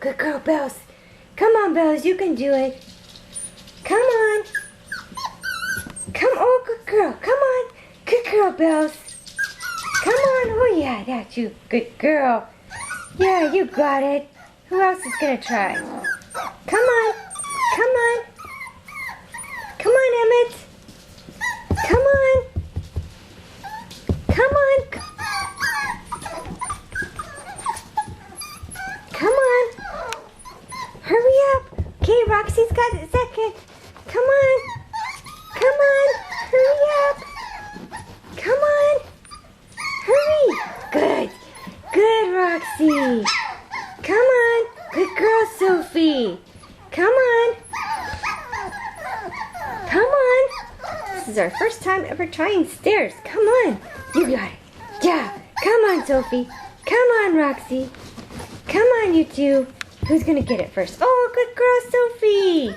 good girl, Bells. Come on, Bells, you can do it. Come on. Oh, good girl. Come on. Good girl, Bells. Come on. Oh, yeah, that's you. Good girl. Yeah, you got it. Who else is going to try? Come on. Come on. Come on, Emmett. Come on. Come on. Come on. Hurry up. Okay, Roxy's got a second. Come on. Come on. Hurry up. Come on. Hurry. Good. Good, Roxy. Come on. Good girl, Sophie. Come on. Come on. This is our first time ever trying stairs. Come on. You got it. Yeah. Come on, Sophie. Come on, Roxy. Come on, you two. Who's going to get it first? Oh, good girl, Sophie.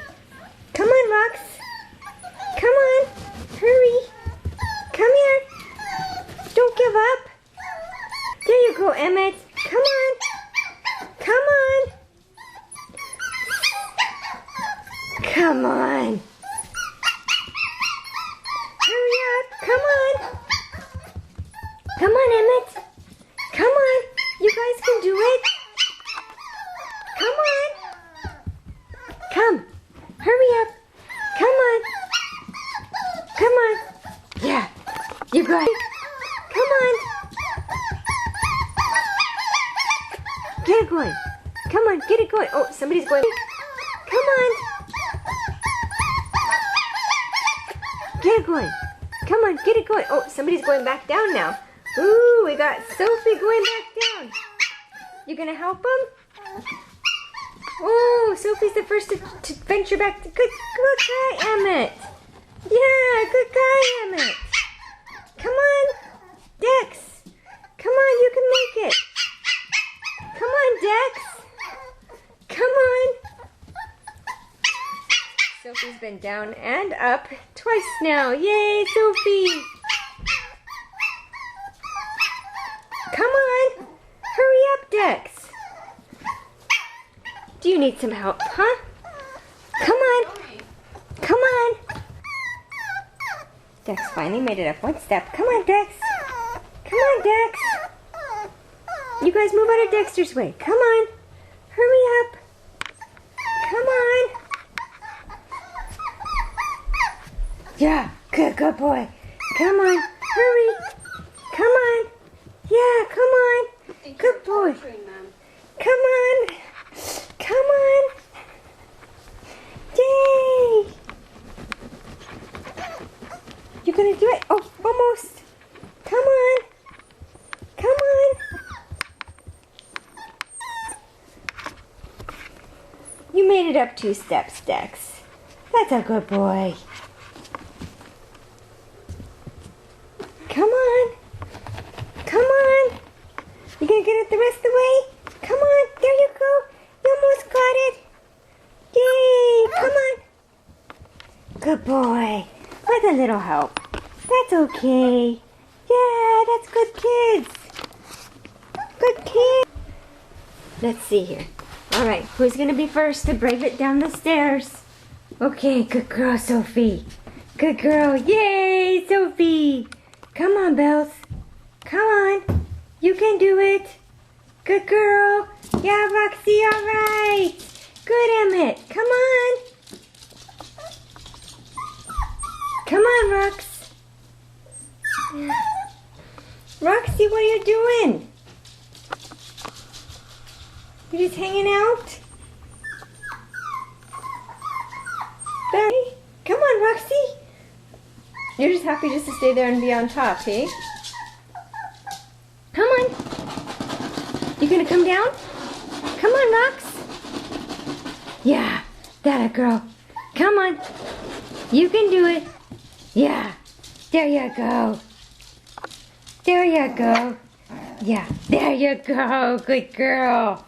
Come on, Rox. Come on. Hurry. Come here. Don't give up. There you go, Emmett. Come on. Come on. Come on. Hurry up. Come on. Come on, Emmett. Come on. You guys can do it. Come on. Come. Hurry up. Come on. Come on. Yeah. You got it. Come on. Get it going. Come on. Get it going. Oh, somebody's going. Come on. Get it going. Come on. Get it going. Oh, somebody's going back down now. Ooh, we got Sophie going back down. You gonna help him? Oh, Sophie's the first to venture back. Good guy, Emmett. Yeah, good guy, Emmett. Come on, Dex. Come on, you can make it. Come on, Dex. Come on. Sophie's been down and up twice now. Yay, Sophie. Come on. Hurry up, Dex. Do you need some help, huh? Come on. Come on. Dex finally made it up one step. Come on, Dex. Come on, Dex. You guys move out of Dexter's way. Come on. Hurry up. Come on. Yeah, good boy. Come on. Hurry. Come on. Yeah, come on. Good boy. Come on. Come on. Yay. You gonna do it? Oh, almost. Come on. Come on. You made it up 2 steps, Dex. That's a good boy. Come on. Come on. You gonna get it the rest of the way? Come on. There you go. You almost got it. Yay. Come on. Good boy. With a little help. That's okay. Yeah, that's good kids. Good kids. Let's see here. All right, who's going to be first to brave it down the stairs? Okay, good girl, Sophie. Good girl. Yay, Sophie. Come on, Bells. Come on. You can do it. Good girl. Yeah, Roxy, all right. Good, Emmett. Come on. Come on, Rox. Roxy, what are you doing? You just hanging out? Barry? Come on, Roxy. You're just happy just to stay there and be on top, hey? Come on. You gonna come down? Come on, Rox. Yeah, that a girl. Come on. You can do it. Yeah, there you go. There you go. Yeah, there you go. Good girl.